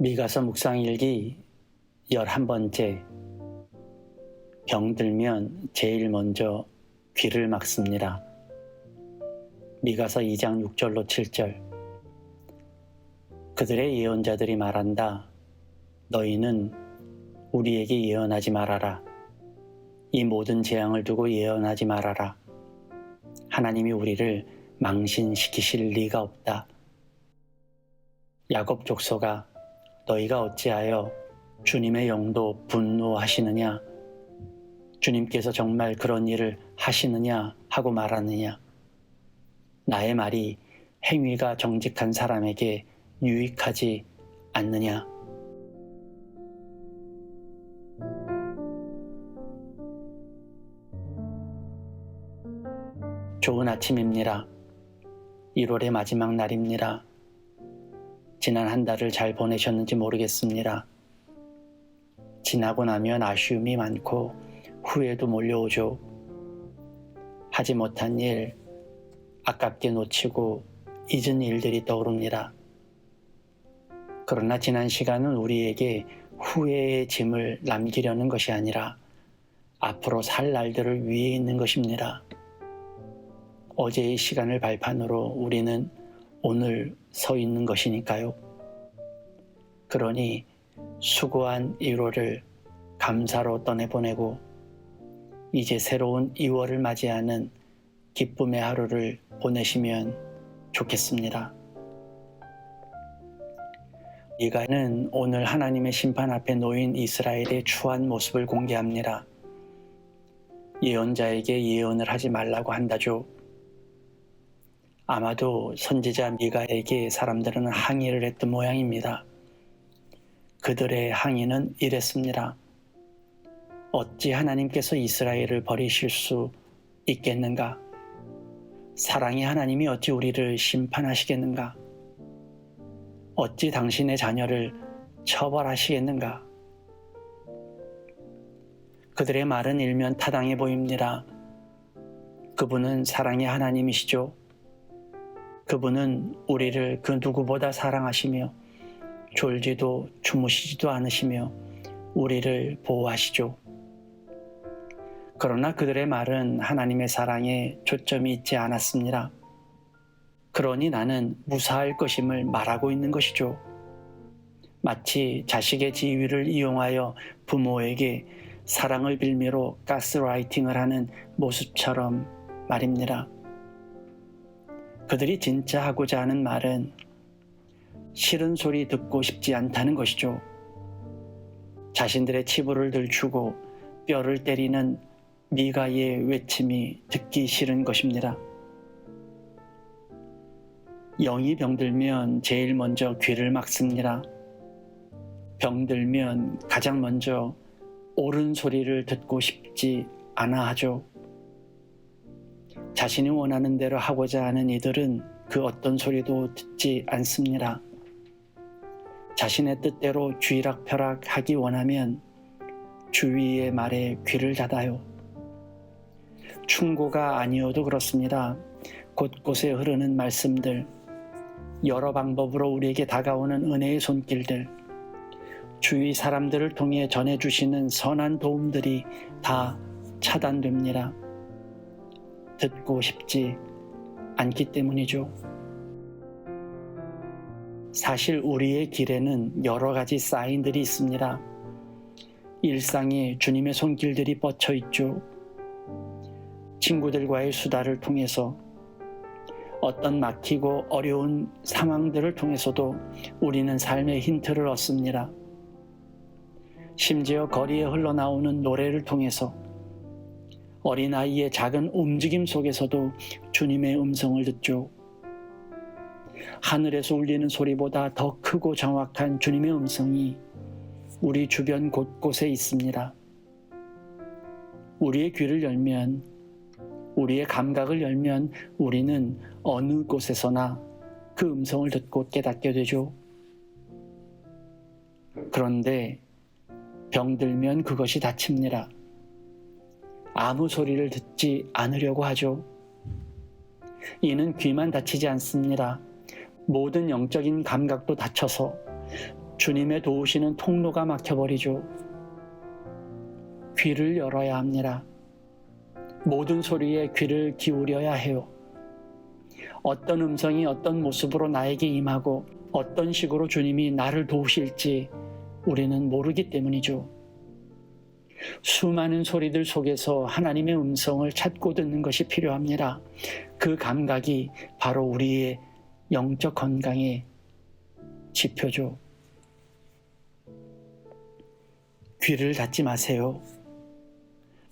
미가서 묵상일기 11번째. 병들면 제일 먼저 귀를 막습니다. 미가서 2장 6절로 7절. 그들의 예언자들이 말한다. 너희는 우리에게 예언하지 말아라. 이 모든 재앙을 두고 예언하지 말아라. 하나님이 우리를 망신시키실 리가 없다. 야곱 족속아, 너희가 어찌하여 주님의 영도 분노하시느냐? 주님께서 정말 그런 일을 하시느냐 하고 말하느냐? 나의 말이 행위가 정직한 사람에게 유익하지 않느냐? 좋은 아침입니다. 1월의 마지막 날입니다. 지난 한 달을 잘 보내셨는지 모르겠습니다. 지나고 나면 아쉬움이 많고 후회도 몰려오죠. 하지 못한 일, 아깝게 놓치고 잊은 일들이 떠오릅니다. 그러나 지난 시간은 우리에게 후회의 짐을 남기려는 것이 아니라 앞으로 살 날들을 위해 있는 것입니다. 어제의 시간을 발판으로 우리는 오늘 서 있는 것이니까요. 그러니 수고한 1월을 감사로 떠내보내고 이제 새로운 2월을 맞이하는 기쁨의 하루를 보내시면 좋겠습니다. 미가는 오늘 하나님의 심판 앞에 놓인 이스라엘의 추한 모습을 공개합니다. 예언자에게 예언을 하지 말라고 한다죠. 아마도 선지자 미가에게 사람들은 항의를 했던 모양입니다. 그들의 항의는 이랬습니다. 어찌 하나님께서 이스라엘을 버리실 수 있겠는가? 사랑의 하나님이 어찌 우리를 심판하시겠는가? 어찌 당신의 자녀를 처벌하시겠는가? 그들의 말은 일면 타당해 보입니다. 그분은 사랑의 하나님이시죠. 그분은 우리를 그 누구보다 사랑하시며 졸지도 주무시지도 않으시며 우리를 보호하시죠. 그러나 그들의 말은 하나님의 사랑에 초점이 있지 않았습니다. 그러니 나는 무사할 것임을 말하고 있는 것이죠. 마치 자식의 지위를 이용하여 부모에게 사랑을 빌미로 가스라이팅을 하는 모습처럼 말입니다. 그들이 진짜 하고자 하는 말은 싫은 소리 듣고 싶지 않다는 것이죠. 자신들의 치부를 들추고 뼈를 때리는 미가의 외침이 듣기 싫은 것입니다. 영이 병들면 제일 먼저 귀를 막습니다. 병들면 가장 먼저 옳은 소리를 듣고 싶지 않아 하죠. 자신이 원하는 대로 하고자 하는 이들은 그 어떤 소리도 듣지 않습니다. 자신의 뜻대로 쥐락펴락하기 원하면 주위의 말에 귀를 닫아요. 충고가 아니어도 그렇습니다. 곳곳에 흐르는 말씀들, 여러 방법으로 우리에게 다가오는 은혜의 손길들, 주위 사람들을 통해 전해주시는 선한 도움들이 다 차단됩니다. 듣고 싶지 않기 때문이죠. 사실 우리의 길에는 여러 가지 사인들이 있습니다. 일상에 주님의 손길들이 뻗쳐 있죠. 친구들과의 수다를 통해서 어떤 막히고 어려운 상황들을 통해서도 우리는 삶의 힌트를 얻습니다. 심지어 거리에 흘러나오는 노래를 통해서 어린아이의 작은 움직임 속에서도 주님의 음성을 듣죠. 하늘에서 울리는 소리보다 더 크고 정확한 주님의 음성이 우리 주변 곳곳에 있습니다. 우리의 귀를 열면, 우리의 감각을 열면 우리는 어느 곳에서나 그 음성을 듣고 깨닫게 되죠. 그런데 병들면 그것이 닫힙니다. 아무 소리를 듣지 않으려고 하죠. 이는 귀만 닫히지 않습니다. 모든 영적인 감각도 닫혀서 주님의 도우시는 통로가 막혀버리죠. 귀를 열어야 합니다. 모든 소리에 귀를 기울여야 해요. 어떤 음성이 어떤 모습으로 나에게 임하고 어떤 식으로 주님이 나를 도우실지 우리는 모르기 때문이죠. 수많은 소리들 속에서 하나님의 음성을 찾고 듣는 것이 필요합니다. 그 감각이 바로 우리의 영적 건강의 지표죠. 귀를 닫지 마세요.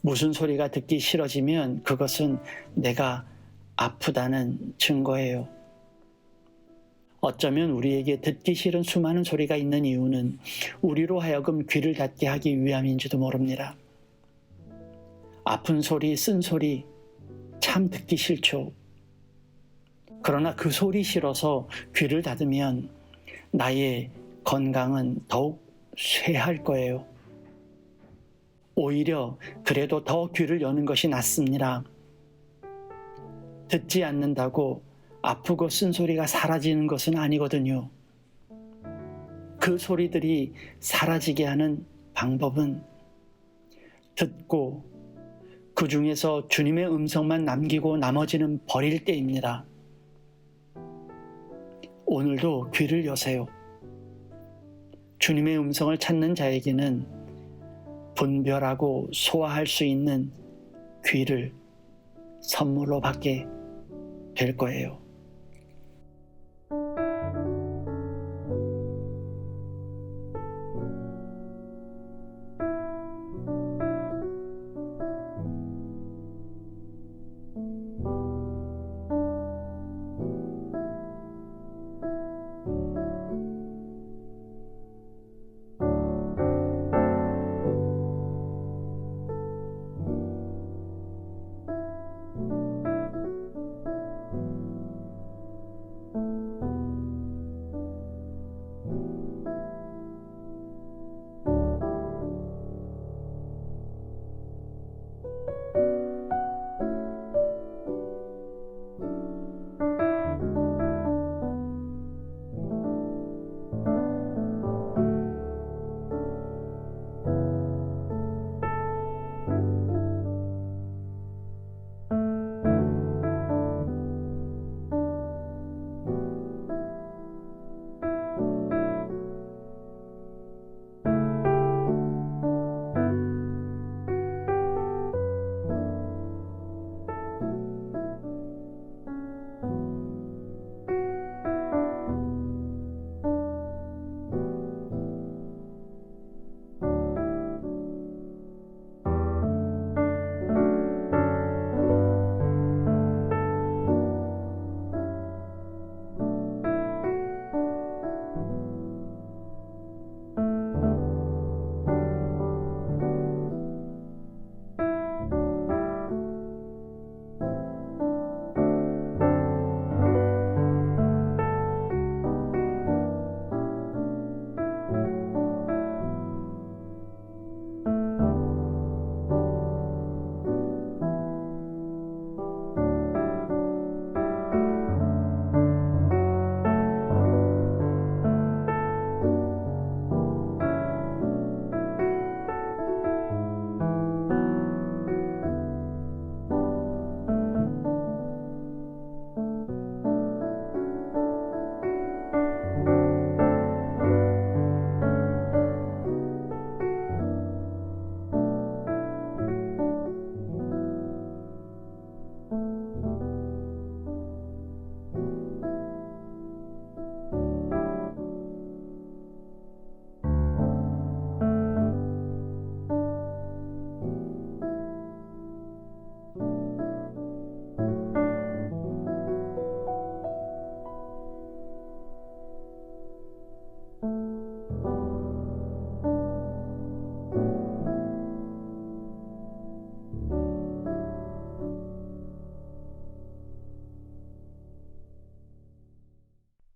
무슨 소리가 듣기 싫어지면 그것은 내가 아프다는 증거예요. 어쩌면 우리에게 듣기 싫은 수많은 소리가 있는 이유는 우리로 하여금 귀를 닫게 하기 위함인지도 모릅니다. 아픈 소리, 쓴 소리 참 듣기 싫죠. 그러나 그 소리 싫어서 귀를 닫으면 나의 건강은 더욱 쇠할 거예요. 오히려 그래도 더 귀를 여는 것이 낫습니다. 듣지 않는다고 아프고 쓴소리가 사라지는 것은 아니거든요. 그 소리들이 사라지게 하는 방법은 듣고 그 중에서 주님의 음성만 남기고 나머지는 버릴 때입니다. 오늘도 귀를 여세요. 주님의 음성을 찾는 자에게는 분별하고 소화할 수 있는 귀를 선물로 받게 될 거예요.